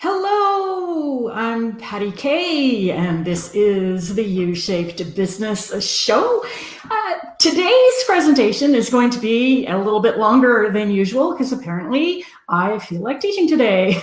Hello, I'm Patty Kay, and this is the U-Shaped Business Show. Today's presentation is going to be a little bit longer than usual because apparently I feel like teaching today.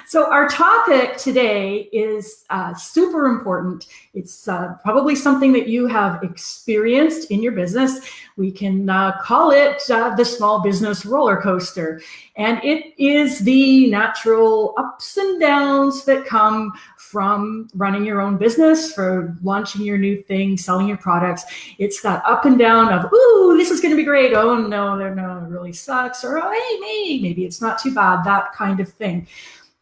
So our topic today is super important. It's probably something that you have experienced in your business. We can call it the small business roller coaster. And it is the natural ups and downs that come from running your own business, for launching your new thing, selling your products. It's that up and down of, ooh, this is going to be great. Oh, no, it really sucks. Or, oh, hey, maybe it's not too bad, that kind of thing.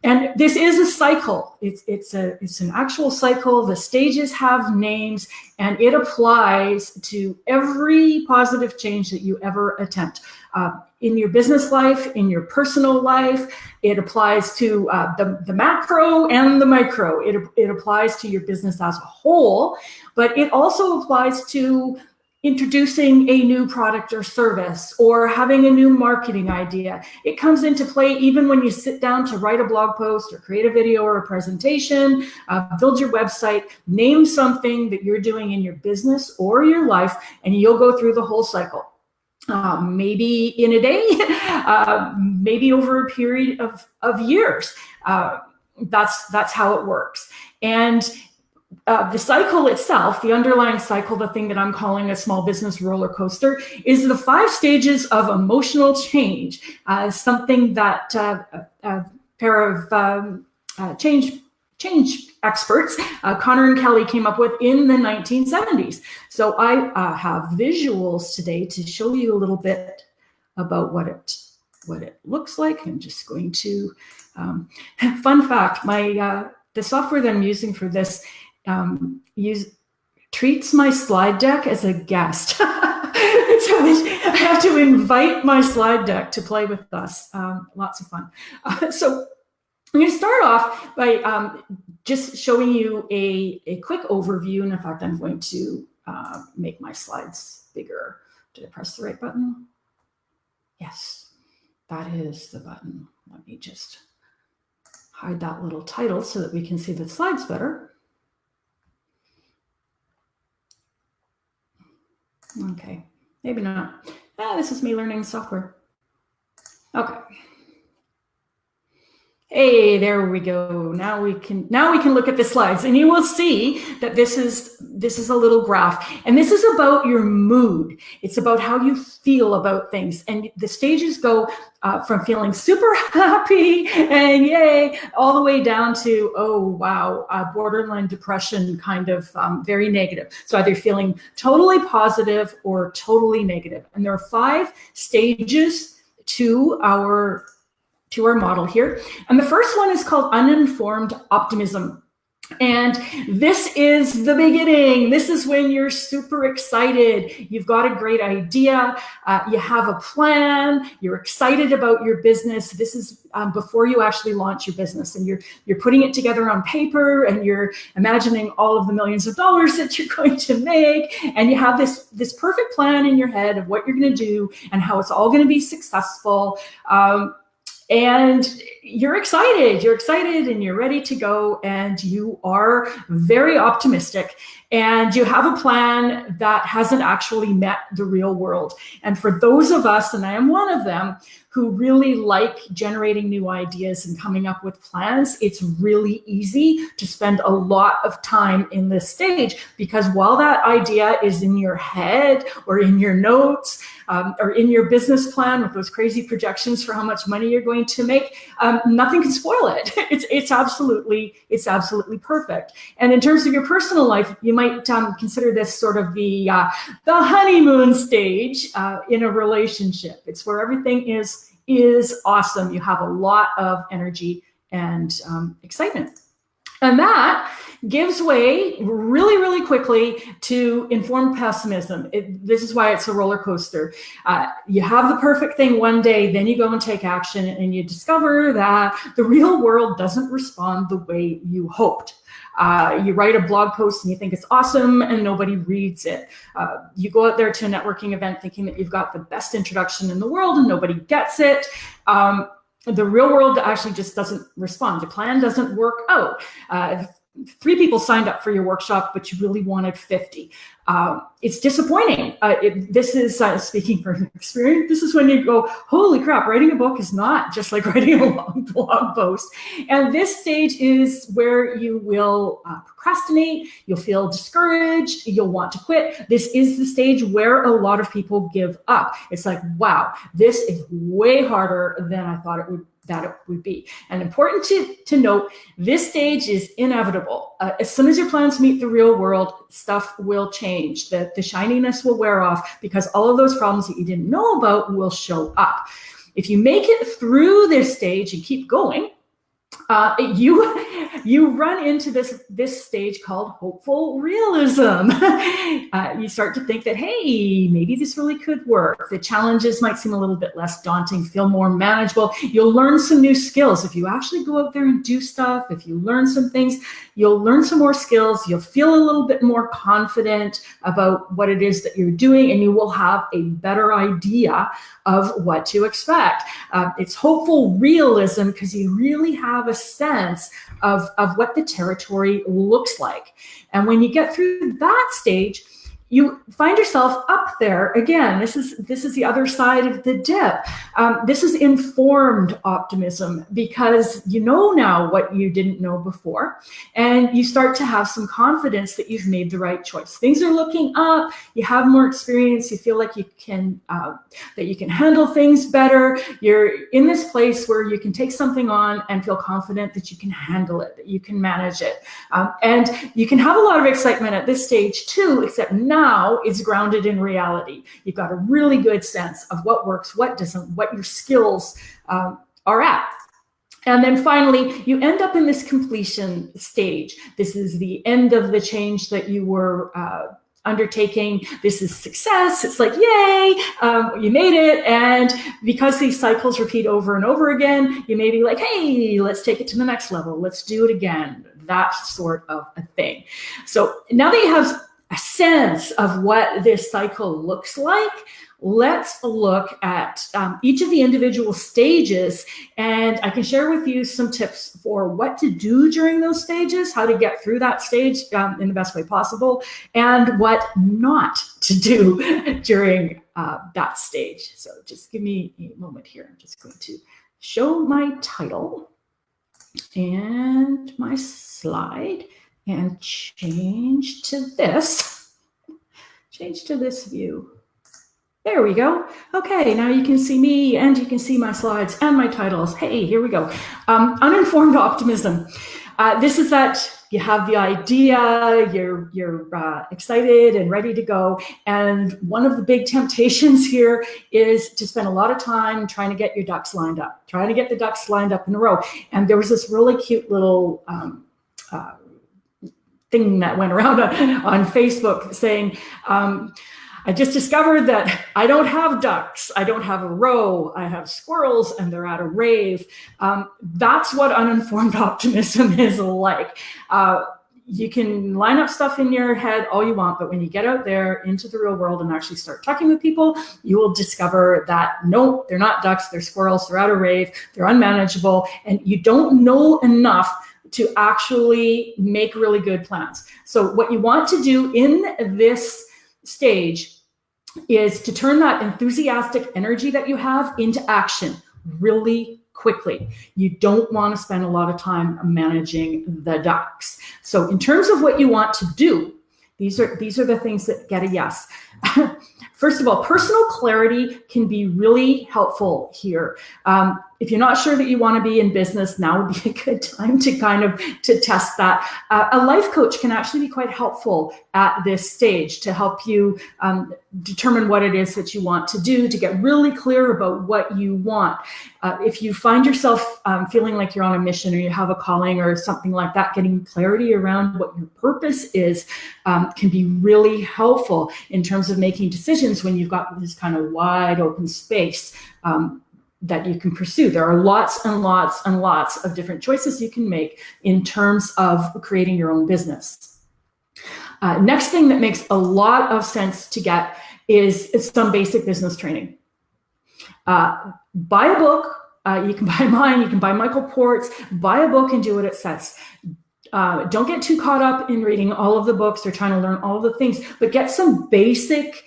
And this is a cycle. It's an actual cycle. The stages have names, and it applies to every positive change that you ever attempt. In your business life, in your personal life, it applies to the macro and the micro. It applies to your business as a whole, but it also applies to introducing a new product or service, or having a new marketing idea. It comes into play even when you sit down to write a blog post or create a video or a presentation, build your website, name something that you're doing in your business or your life, and you'll go through the whole cycle. Maybe in a day, maybe over a period of years. That's how it works. And the cycle itself, the underlying cycle, the thing that I'm calling a small business roller coaster, is the 5 stages of emotional change. Something that a pair of change experts, Connor and Kelly, came up with in the 1970s. So I have visuals today to show you a little bit about what it looks like. I'm just going to, fun fact, the software that I'm using for this treats my slide deck as a guest. So I have to invite my slide deck to play with us. Lots of fun. So I'm going to start off by just showing you a quick overview. And in fact, I'm going to make my slides bigger. Did I press the right button? Yes, that is the button. Let me just hide that little title so that we can see the slides better. Okay, maybe not. This is me learning software. Okay. Hey, there we go. Now we can look at the slides, and you will see that this is a little graph, and this is about your mood. It's about how you feel about things, and the stages go from feeling super happy and yay, all the way down to, oh wow, borderline depression, kind of very negative. So either feeling totally positive or totally negative. And there are 5 stages to our model here. And the first one is called uninformed optimism. And this is the beginning. This is when you're super excited. You've got a great idea. You have a plan. You're excited about your business. This is before you actually launch your business, and you're putting it together on paper, and you're imagining all of the millions of dollars that you're going to make. And you have this perfect plan in your head of what you're going to do and how it's all going to be successful. And you're excited and you're ready to go, and you are very optimistic, and you have a plan that hasn't actually met the real world. And for those of us, and I am one of them, who really like generating new ideas and coming up with plans, it's really easy to spend a lot of time in this stage, because while that idea is in your head or in your notes or in your business plan with those crazy projections for how much money you're going to make, nothing can spoil it. It's absolutely perfect. And in terms of your personal life, you might consider this sort of the honeymoon stage in a relationship. It's where everything is awesome. You have a lot of energy and excitement. And that gives way really, really quickly to informed pessimism. This is why it's a roller coaster. You have the perfect thing one day, then you go and take action, and you discover that the real world doesn't respond the way you hoped. You write a blog post and you think it's awesome, and nobody reads it. You go out there to a networking event thinking that you've got the best introduction in the world, and nobody gets it. the real world actually just doesn't respond. The plan doesn't work out. 3 people signed up for your workshop, but you really wanted 50. It's disappointing. This is speaking from experience. This is when you go, holy crap, writing a book is not just like writing a long blog post. And this stage is where you will procrastinate, you'll feel discouraged, you'll want to quit. This is the stage where a lot of people give up. It's like, wow, this is way harder than I thought it would be. And important to note, this stage is inevitable. As soon as your plans meet the real world, stuff will change. The shininess will wear off because all of those problems that you didn't know about will show up. If you make it through this stage and keep going, you run into this stage called hopeful realism. You start to think that, hey, maybe this really could work. The challenges might seem a little bit less daunting, feel more manageable. You'll learn some new skills. If you actually go out there and do stuff, if you learn some things, you'll learn some more skills. You'll feel a little bit more confident about what it is that you're doing, and you will have a better idea of what to expect. It's hopeful realism because you really have a sense of what the territory looks like. And when you get through that stage, you find yourself up there again. This is the other side of the dip. This is informed optimism because you know now what you didn't know before, and you start to have some confidence that you've made the right choice. Things are looking up. You have more experience. You feel like you can handle things better. You're in this place where you can take something on and feel confident that you can handle it, that you can manage it, and you can have a lot of excitement at this stage too. Except now it's grounded in reality. You've got a really good sense of what works, what doesn't, what your skills are at. And then finally, you end up in this completion stage. This is the end of the change that you were undertaking. This is success. It's like, yay, you made it. And because these cycles repeat over and over again, you may be like, hey, let's take it to the next level. Let's do it again. That sort of a thing. So now that you have a sense of what this cycle looks like, let's look at each of the individual stages, and I can share with you some tips for what to do during those stages, how to get through that stage in the best way possible, and what not to do during that stage. So just give me a moment here. I'm just going to show my title and my slide and change to this view. There we go. Okay, now you can see me and you can see my slides and my titles. Hey, here we go. Uninformed optimism. This is that you have the idea, you're excited and ready to go. And one of the big temptations here is to spend a lot of time trying to get your ducks lined up, trying to get the ducks lined up in a row. And there was this really cute little thing that went around on Facebook saying, I just discovered that I don't have ducks. I don't have a row. I have squirrels and they're at a rave. That's what uninformed optimism is like. You can line up stuff in your head all you want, but when you get out there into the real world and actually start talking with people, you will discover that no, they're not ducks, they're squirrels, they're at a rave, they're unmanageable, and you don't know enough to actually make really good plans. So what you want to do in this stage is to turn that enthusiastic energy that you have into action really quickly. You don't want to spend a lot of time managing the ducks. So in terms of what you want to do, these are the things that get a yes. First of all, personal clarity can be really helpful here. If you're not sure that you want to be in business, now would be a good time to test that. A life coach can actually be quite helpful at this stage to help you determine what it is that you want to do, to get really clear about what you want. If you find yourself feeling like you're on a mission or you have a calling or something like that, getting clarity around what your purpose is can be really helpful in terms of making decisions when you've got this kind of wide open space that you can pursue. There are lots and lots and lots of different choices you can make in terms of creating your own business. Next thing that makes a lot of sense to get is some basic business training. Buy a book You can buy mine, you can buy Michael Port's, buy a book and do what it says. Don't get too caught up in reading all of the books or trying to learn all of the things, but get some basic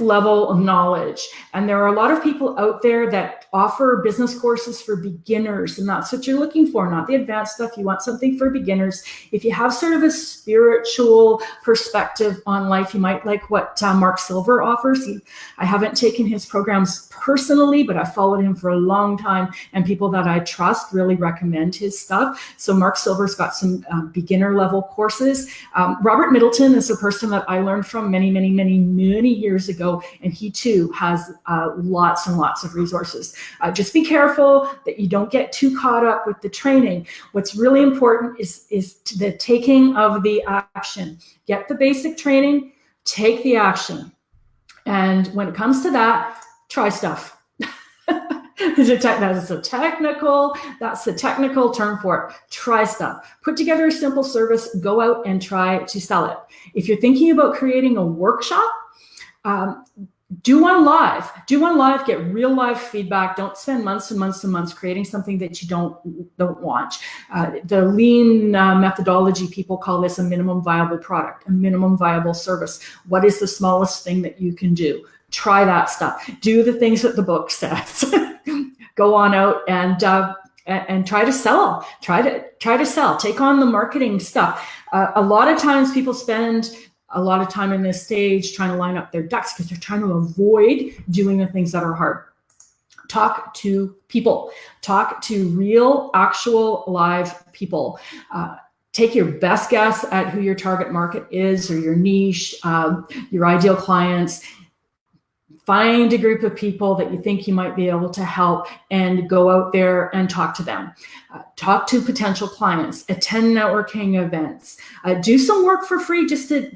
level of knowledge. And there are a lot of people out there that offer business courses for beginners, and that's what you're looking for, not the advanced stuff. You want something for beginners. If you have sort of a spiritual perspective on life, you might like what Mark Silver offers. I haven't taken his programs personally, but I've followed him for a long time, and people that I trust really recommend his stuff. So Mark Silver's got some beginner level courses. Robert Middleton is a person that I learned from many years ago, and he too has lots and lots of resources. Just be careful that you don't get too caught up with the training. What's really important is the taking of the action. Get the basic training, take the action. And when it comes to that, try stuff. That's the technical term for it. Try stuff. Put together a simple service, go out and try to sell it. If you're thinking about creating a workshop, do one live, get real live feedback. Don't spend months and months and months creating something that you don't want. The lean methodology, people call this a minimum viable product, a minimum viable service. What is the smallest thing that you can do? Try that stuff. Do the things that the book says. Go on out and try to sell. Try to sell. Take on the marketing stuff. A lot of times people spend a lot of time in this stage trying to line up their ducks because they're trying to avoid doing the things that are hard. Talk to people. Talk to real, actual, live people. Take your best guess at who your target market is or your niche, your ideal clients. Find a group of people that you think you might be able to help and go out there and talk to them. Talk to potential clients, attend networking events, do some work for free just to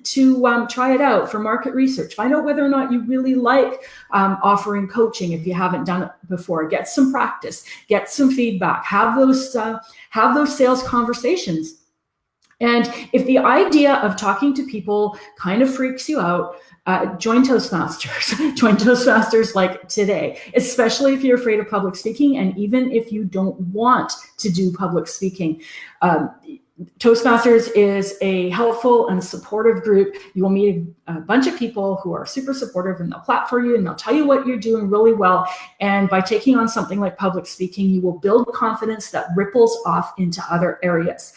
try it out for market research. Find out whether or not you really like offering coaching if you haven't done it before. Get some practice, get some feedback, have those sales conversations. And if the idea of talking to people kind of freaks you out, join Toastmasters. Join Toastmasters like today, especially if you're afraid of public speaking and even if you don't want to do public speaking. Toastmasters is a helpful and supportive group. You will meet a bunch of people who are super supportive, and they'll clap for you and they'll tell you what you're doing really well. And by taking on something like public speaking, you will build confidence that ripples off into other areas.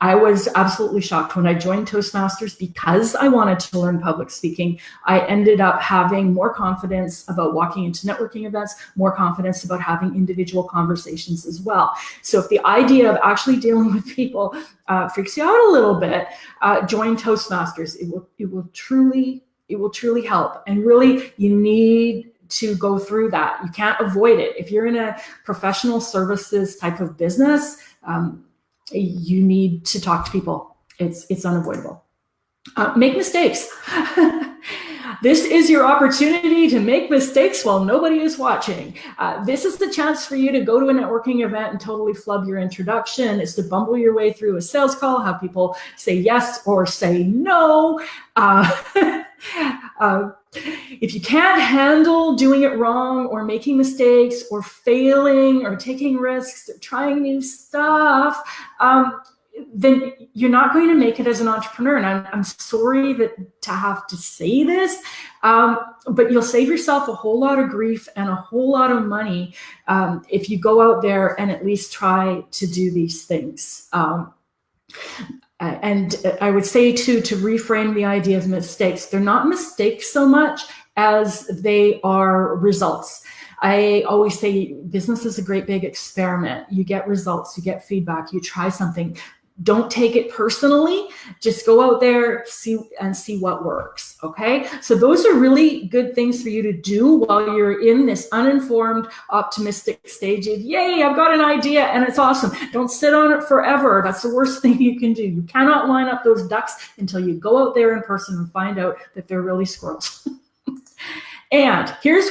I was absolutely shocked when I joined Toastmasters because I wanted to learn public speaking. I ended up having more confidence about walking into networking events, more confidence about having individual conversations as well. So if the idea of actually dealing with people freaks you out a little bit, join Toastmasters. It will truly help. And really, you need to go through that. You can't avoid it. If you're in a professional services type of business, you need to talk to people. It's unavoidable. Make mistakes. This is your opportunity to make mistakes while nobody is watching. This is the chance for you to go to a networking event and totally flub your introduction. It's to bumble your way through a sales call, have people say yes or say no. If you can't handle doing it wrong or making mistakes or failing or taking risks or trying new stuff, then you're not going to make it as an entrepreneur. And I'm sorry to have to say this, but you'll save yourself a whole lot of grief and a whole lot of money if you go out there and at least try to do these things. And I would say too, to reframe the idea of mistakes, they're not mistakes so much as they are results. I always say business is a great big experiment. You get results, you get feedback, you try something. Don't take it personally. Just go out there, see what works. Okay. So those are really good things for you to do while you're in this uninformed, optimistic stage of, yay, I've got an idea and it's awesome. Don't sit on it forever. That's the worst thing you can do. You cannot line up those ducks until you go out there in person and find out that they're really squirrels. And here's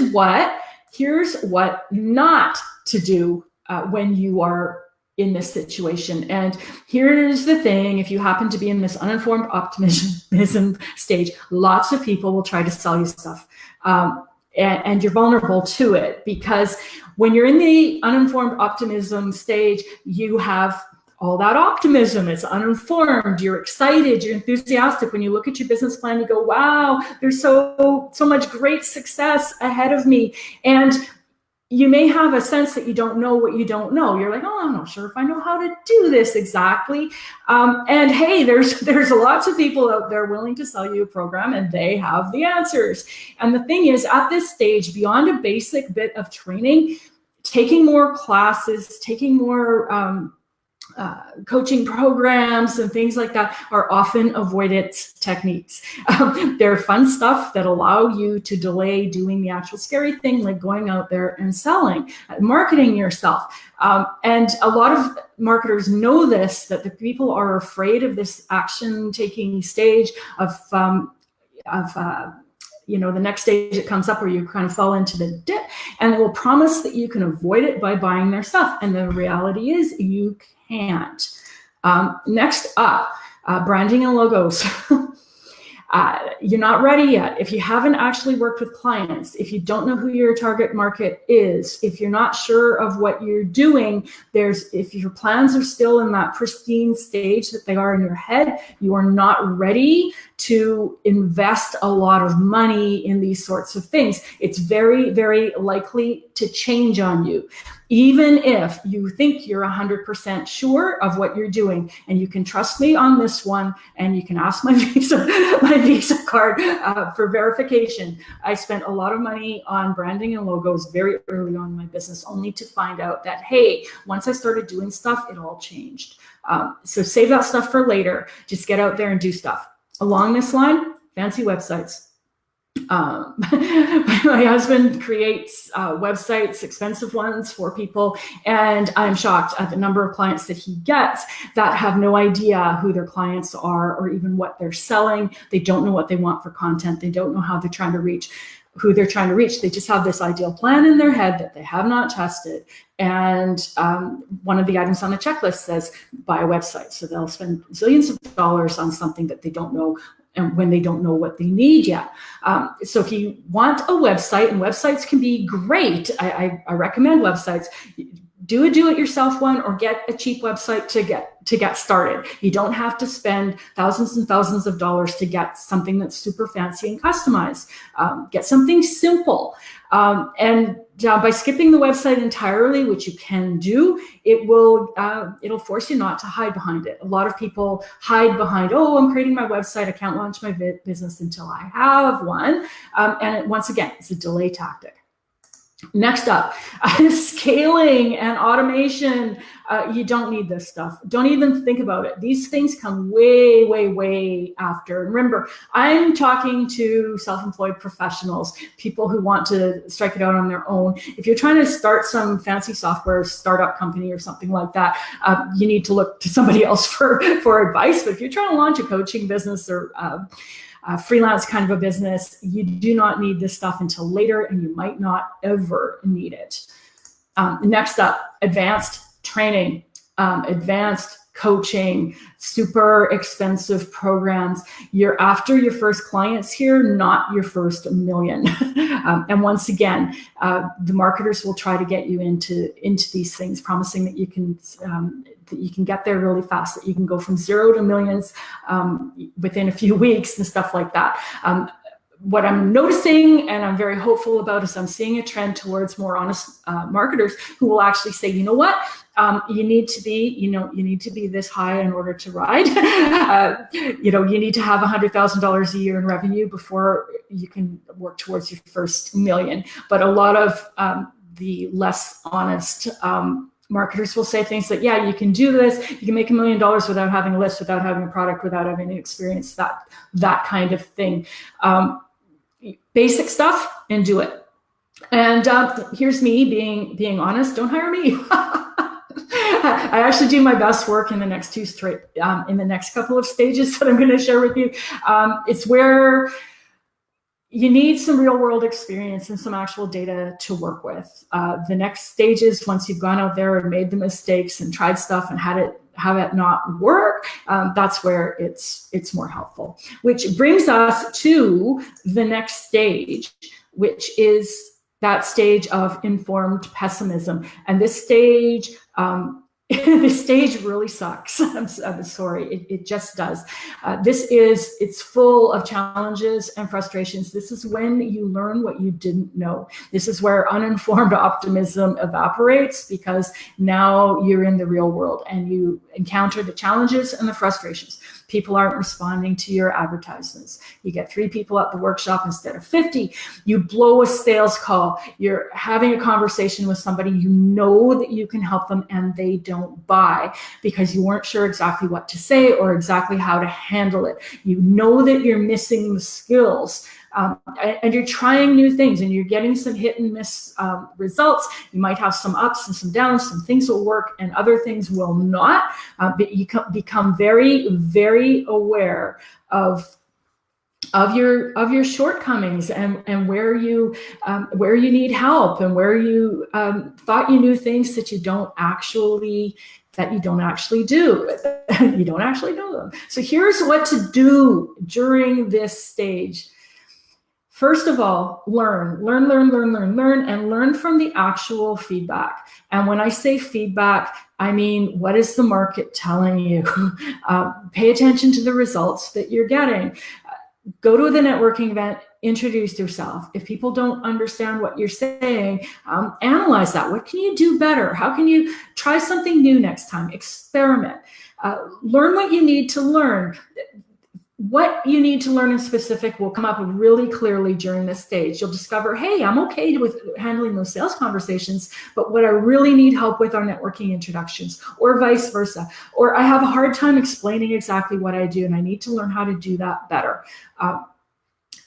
what not to do when you are in this situation. And here's the thing, if you happen to be in this uninformed optimism stage, lots of people will try to sell you stuff. And you're vulnerable to it, because When you're in the uninformed optimism stage, you have all that optimism. It's uninformed. You're excited. You're enthusiastic. When you look at your business plan, you go, wow, there's so much great success ahead of me. And you may have a sense that you don't know what you don't know. You're like, oh, I'm not sure if I know how to do this exactly. And hey, there's lots of people out there willing to sell you a program, and they have the answers. And the thing is, at this stage, beyond a basic bit of training, taking more classes, taking more coaching programs and things like that are often avoidance techniques. They're fun stuff that allow you to delay doing the actual scary thing, like going out there and selling, marketing yourself. And a lot of marketers know this, that the people are afraid of this action-taking stage of the next stage that comes up where you kind of fall into the dip, and they will promise that you can avoid it by buying their stuff. And the reality is you can't. Next up, branding and logos. You're not ready yet. If you haven't actually worked with clients, if you don't know who your target market is, if you're not sure of what you're doing, if your plans are still in that pristine stage that they are in your head, you are not ready to invest a lot of money in these sorts of things. It's very, very likely to change on you. Even if you think you're 100% sure of what you're doing, and you can trust me on this one, and you can ask my Visa card for verification. I spent a lot of money on branding and logos very early on in my business, only to find out that, hey, once I started doing stuff, it all changed. So save that stuff for later. Just get out there and do stuff. Along this line, fancy websites. My husband creates websites, expensive ones for people, and I'm shocked at the number of clients that he gets that have no idea who their clients are or even what they're selling. They don't know what they want for content. They don't know how they're trying to reach who they're trying to reach. They just have this ideal plan in their head that they have not tested. And one of the items on the checklist says buy a website. So they'll spend zillions of dollars on something that they don't know, and when they don't know what they need yet. So if you want a website, and websites can be great, I recommend websites. Do a do-it-yourself one, or get a cheap website to get started. You don't have to spend thousands and thousands of dollars to get something that's super fancy and customized. Get something simple. And by skipping the website entirely, which you can do, it'll force you not to hide behind it. A lot of people hide behind, oh, I'm creating my website, I can't launch my business until I have one. Once again, it's a delay tactic. Next up, scaling and automation. You don't need this stuff. Don't even think about it. These things come way, way, way after. And remember, I'm talking to self-employed professionals, people who want to strike it out on their own. If you're trying to start some fancy software startup company or something like that, you need to look to somebody else for advice. But if you're trying to launch a coaching business or freelance kind of a business, you do not need this stuff until later, and you might not ever need it. Next up, advanced training, advanced coaching, super expensive programs. You're after your first clients here, not your first million. And once again, the marketers will try to get you into these things, promising that you can get there really fast, that you can go from 0 to millions within a few weeks and stuff like that. What I'm noticing, and I'm very hopeful about, is I'm seeing a trend towards more honest marketers who will actually say, you know what, you need to be this high in order to ride. You need to have $100,000 a year in revenue before you can work towards your first million. But a lot of the less honest marketers will say things like, yeah, you can do this. You can make $1 million without having a list, without having a product, without having any experience, that kind of thing. Basic stuff, and do it. And here's me being honest. Don't hire me. I actually do my best work in the next in the next couple of stages that I'm going to share with you. It's where you need some real world experience and some actual data to work with. The next stages, once you've gone out there and made the mistakes and tried stuff and have it not work, that's where it's more helpful. Which brings us to the next stage, which is that stage of informed pessimism. And this stage, this stage really sucks. I'm sorry, it just does. It's full of challenges and frustrations. This is when you learn what you didn't know. This is where uninformed optimism evaporates, because now you're in the real world and you encounter the challenges and the frustrations. People aren't responding to your advertisements. You get 3 people at the workshop instead of 50. You blow a sales call. You're having a conversation with somebody, you know that you can help them, and they don't buy because you weren't sure exactly what to say or exactly how to handle it. You know that you're missing the skills. And you're trying new things and you're getting some hit and miss results. You might have some ups and some downs. Some things will work and other things will not. But you become very, very aware of your shortcomings and where you need help and where you thought you knew things that you don't actually do. You don't actually know them. So here's what to do during this stage. First of all, learn, and learn from the actual feedback. And when I say feedback, I mean, what is the market telling you? Pay attention to the results that you're getting. Go to the networking event, introduce yourself. If people don't understand what you're saying, analyze that. What can you do better? How can you try something new next time? Experiment. Learn what you need to learn. What you need to learn in specific will come up really clearly during this stage. You'll discover, hey, I'm okay with handling those sales conversations, but what I really need help with are networking introductions, or vice versa. Or I have a hard time explaining exactly what I do and I need to learn how to do that better.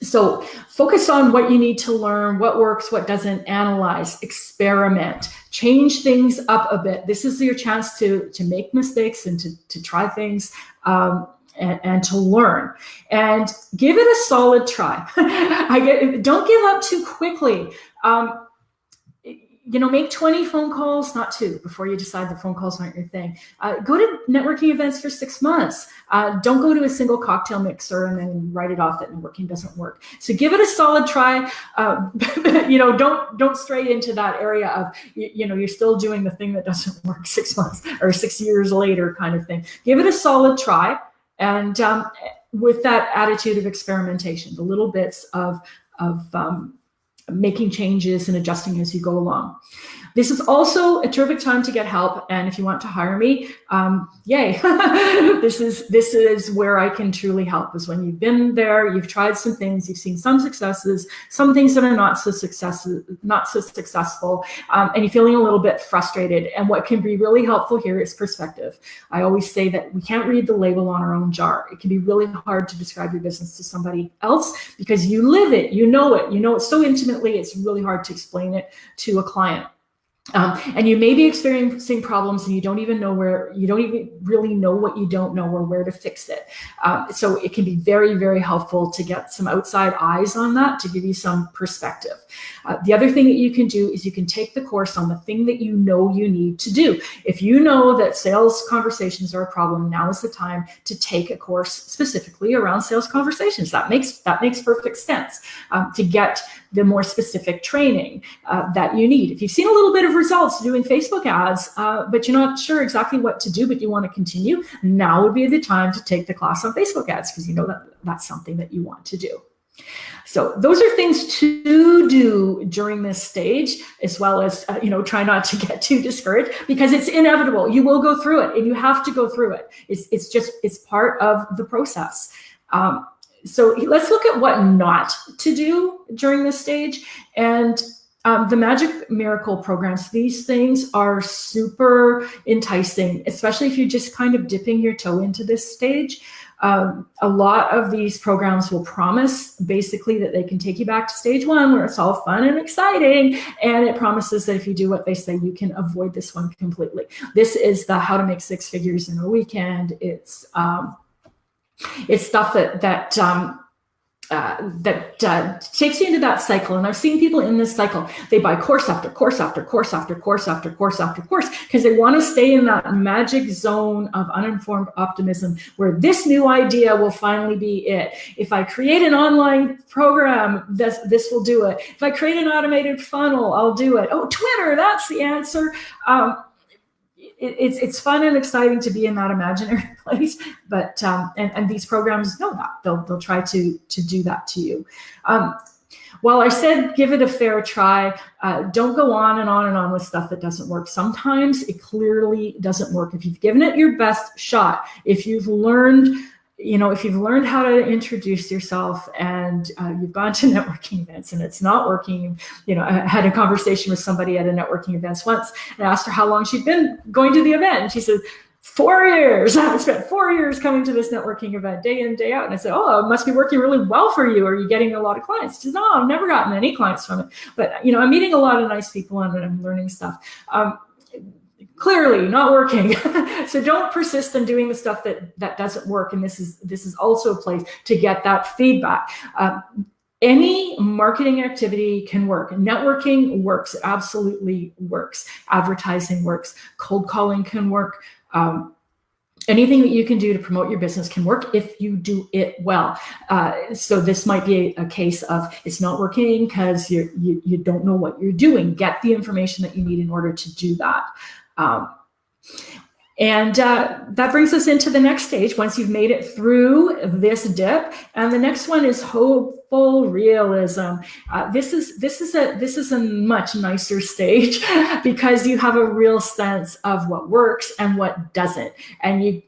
So focus on what you need to learn, what works, what doesn't. Analyze, experiment, change things up a bit. This is your chance to make mistakes and to try things. And to learn, and give it a solid try. Don't give up too quickly. Make 20 phone calls, not 2, before you decide the phone calls aren't your thing. Go to networking events for 6 months. Don't go to a single cocktail mixer and then write it off that networking doesn't work. So give it a solid try. Don't stray into that area of, you're still doing the thing that doesn't work 6 months or 6 years later kind of thing. Give it a solid try. And with that attitude of experimentation, the little bits of making changes and adjusting as you go along. This is also a terrific time to get help. And if you want to hire me, yay. This is where I can truly help, is when you've been there, you've tried some things, you've seen some successes, some things that are not so successful, and you're feeling a little bit frustrated. And what can be really helpful here is perspective. I always say that we can't read the label on our own jar. It can be really hard to describe your business to somebody else because you live it, you know it so intimately, it's really hard to explain it to a client. And you may be experiencing problems and you don't even really know what you don't know or where to fix it. So it can be very, very helpful to get some outside eyes on that to give you some perspective. The other thing that you can do is you can take the course on the thing that you know you need to do. If you know that sales conversations are a problem, now is the time to take a course specifically around sales conversations. That makes perfect sense, to get the more specific training that you need. If you've seen a little bit of results doing Facebook ads, but you're not sure exactly what to do, but you want to continue, now would be the time to take the class on Facebook ads, because you know that that's something that you want to do. So those are things to do during this stage, as well as, try not to get too discouraged, because it's inevitable. You will go through it and you have to go through it. It's part of the process. So let's look at what not to do during this stage. And the Magic Miracle programs, these things are super enticing, especially if you're just kind of dipping your toe into this stage. A lot of these programs will promise basically that they can take you back to stage 1 where it's all fun and exciting. And it promises that if you do what they say, you can avoid this one completely. This is the How to Make 6 Figures in a Weekend. It's stuff that takes you into that cycle. And I've seen people in this cycle, they buy course after course after course after course after course after course, because they want to stay in that magic zone of uninformed optimism where this new idea will finally be it. If I create an online program, this will do it. If I create an automated funnel, I'll do it. Oh, Twitter, that's the answer. It's fun and exciting to be in that imaginary place, but and these programs know that they'll try to do that to you. While I said give it a fair try, don't go on and on and on with stuff that doesn't work. Sometimes it clearly doesn't work. If you've given it your best shot, if you've learned how to introduce yourself and you've gone to networking events and it's not working, I had a conversation with somebody at a networking event once and I asked her how long she'd been going to the event. And she said, 4 years. I've spent 4 years coming to this networking event day in, day out. And I said, oh, it must be working really well for you. Are you getting a lot of clients? She said, no, I've never gotten any clients from it. But, I'm meeting a lot of nice people and I'm learning stuff. Clearly not working. So don't persist in doing the stuff that doesn't work. And this is also a place to get that feedback. Any marketing activity can work. Networking works. It absolutely works. Advertising works. Cold calling can work. Anything that you can do to promote your business can work if you do it well. So this might be a case of it's not working because you don't know what you're doing. Get the information that you need in order to do that. And that brings us into the next stage once you've made it through this dip. And the next one is hopeful realism. This is a much nicer stage because you have a real sense of what works and what doesn't. And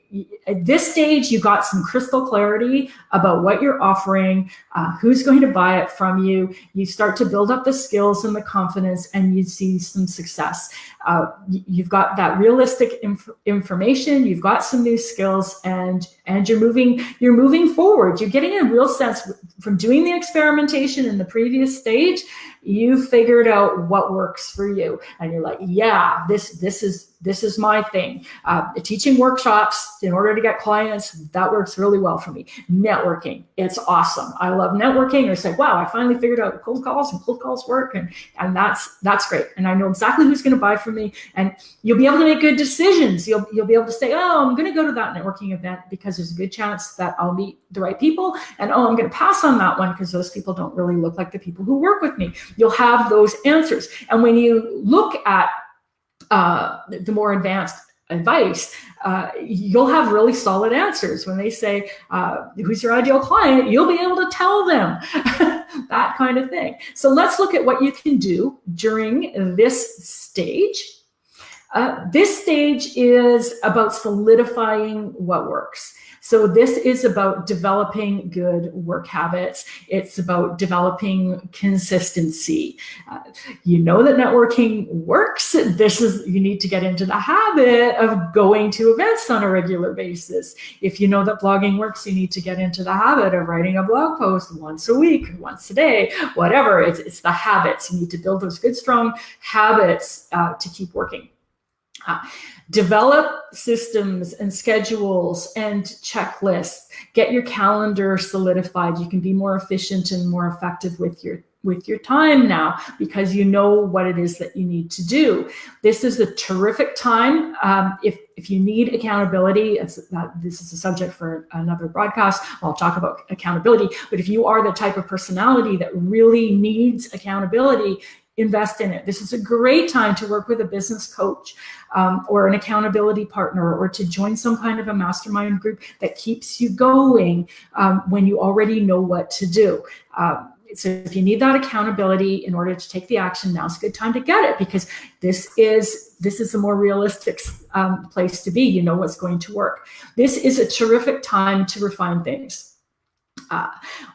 at this stage, you got some crystal clarity about what you're offering, who's going to buy it from you. You start to build up the skills and the confidence, and you see some success. You've got that realistic information. You've got some new skills, and you're moving forward. You're getting a real sense from doing the experimentation in the previous stage. You figured out what works for you, and you're like, yeah, this is my thing. Teaching workshops in order to get clients, that works really well for me. Networking, it's awesome. I love networking. Or say, wow, I finally figured out cold calls work, and that's great. And I know exactly who's going to buy from me, and you'll be able to make good decisions. You'll be able to say, oh, I'm going to go to that networking event because there's a good chance that I'll meet the right people, and oh, I'm going to pass on that one because those people don't really look like the people who work with me. You'll have those answers. And when you look at the more advanced advice, you'll have really solid answers. When they say, who's your ideal client, you'll be able to tell them that kind of thing. So let's look at what you can do during this stage. This stage is about solidifying what works. So this is about developing good work habits. It's about developing consistency. You know that networking works. You need to get into the habit of going to events on a regular basis. If you know that blogging works, you need to get into the habit of writing a blog post once a week, once a day, whatever. It's the habits. You need to build those good, strong habits to keep working. Develop systems and schedules and checklists. Get your calendar solidified. You can be more efficient and more effective with your time now because you know what it is that you need to do. This is a terrific time. If you need accountability, this is a subject for another broadcast. I'll talk about accountability. But if you are the type of personality that really needs accountability, invest in it. This is a great time to work with a business coach or an accountability partner, or to join some kind of a mastermind group that keeps you going when you already know what to do. So if you need that accountability in order to take the action, now's a good time to get it, because this is a more realistic place to be. You know what's going to work. This is a terrific time to refine things.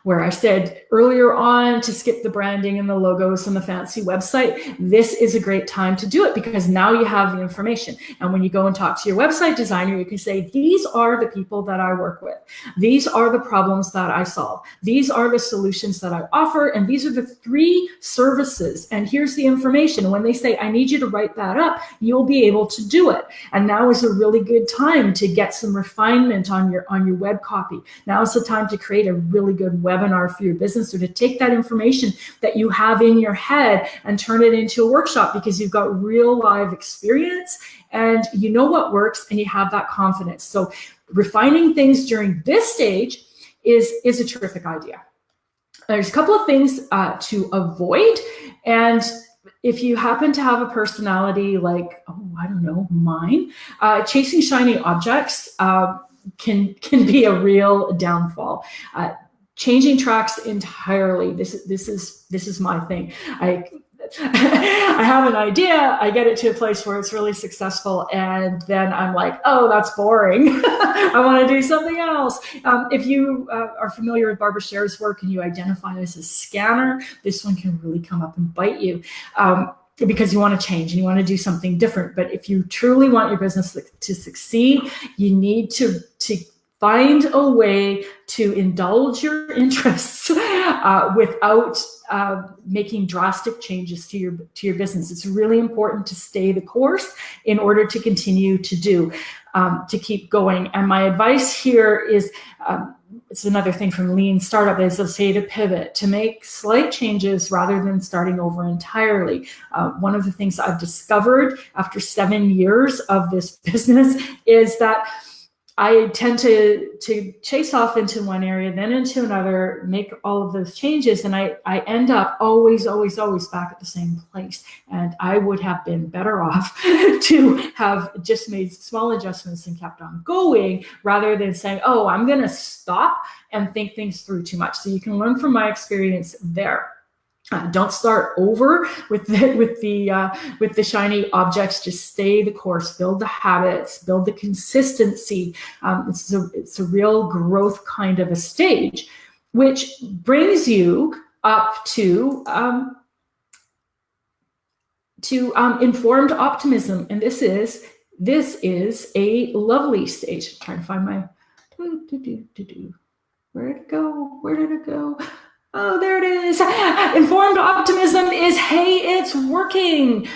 Where I said earlier on to skip the branding and the logos and the fancy website, this is a great time to do it because now you have the information. And when you go and talk to your website designer, you can say, these are the people that I work with. These are the problems that I solve. These are the solutions that I offer. And these are the 3 services. And here's the information. And when they say, I need you to write that up, you'll be able to do it. And now is a really good time to get some refinement on your web copy. Now is the time to create a really good webinar for your business, or to take that information that you have in your head and turn it into a workshop, because you've got real live experience and you know what works and you have that confidence. So refining things during this stage is a terrific idea. There's a couple of things to avoid. And if you happen to have a personality like, oh, I don't know, mine, chasing shiny objects can be a real downfall. Changing tracks entirely. This is my thing. I have an idea, I get it to a place where it's really successful, and then I'm like, oh, that's boring. I want to do something else. If you are familiar with Barbara Scher's work and you identify as a scanner, this one can really come up and bite you. Because you want to change and you want to do something different. But if you truly want your business to succeed, you need to find a way to indulge your interests without making drastic changes to your business. It's really important to stay the course in order to continue to keep going. And my advice here is, it's another thing from Lean Startup, is to say to pivot, to make slight changes rather than starting over entirely. One of the things I've discovered after 7 years of this business is that I tend to chase off into one area, then into another, make all of those changes, and I end up always back at the same place. And I would have been better off to have just made small adjustments and kept on going, rather than saying, oh, I'm going to stop and think things through too much. So you can learn from my experience there. Don't start over with the shiny objects. Just stay the course, build the habits, build the consistency. It's a real growth kind of a stage, which brings you up to informed optimism. And this is a lovely stage. I'm trying to find my where did it go? Oh, there it is. Informed optimism is, hey, it's working.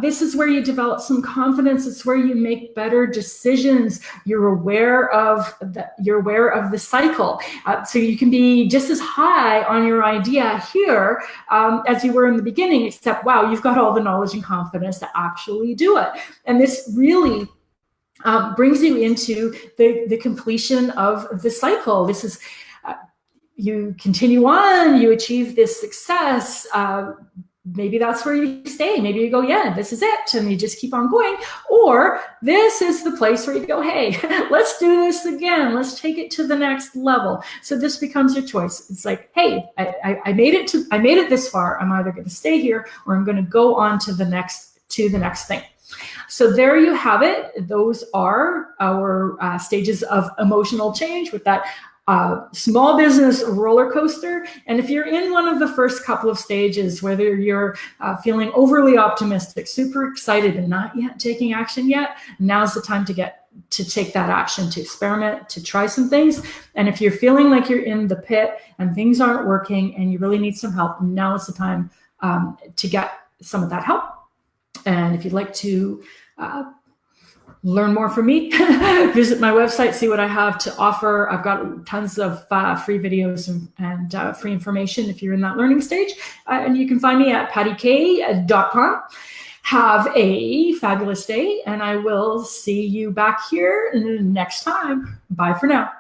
This is where you develop some confidence. It's where you make better decisions. You're aware of the cycle. So you can be just as high on your idea here as you were in the beginning, except, wow, you've got all the knowledge and confidence to actually do it. And this really brings you into the completion of the cycle. This is, you continue on, you achieve this success. Maybe that's where you stay. Maybe you go, yeah, this is it. And you just keep on going. Or this is the place where you go, hey, let's do this again. Let's take it to the next level. So this becomes your choice. It's like, hey, I made it this far. I'm either going to stay here or I'm going to go on to the next thing. So there you have it. Those are our stages of emotional change with that small business roller coaster. And if you're in one of the first couple of stages, whether you're feeling overly optimistic, super excited, and not yet taking action yet, now's the time to take that action, to experiment, to try some things. And if you're feeling like you're in the pit and things aren't working and you really need some help, now is the time to get some of that help. And if you'd like to learn more from me, visit my website, see what I have to offer. I've got tons of free videos and free information if you're in that learning stage. And you can find me at pattykay.com. Have a fabulous day, and I will see you back here next time. Bye for now.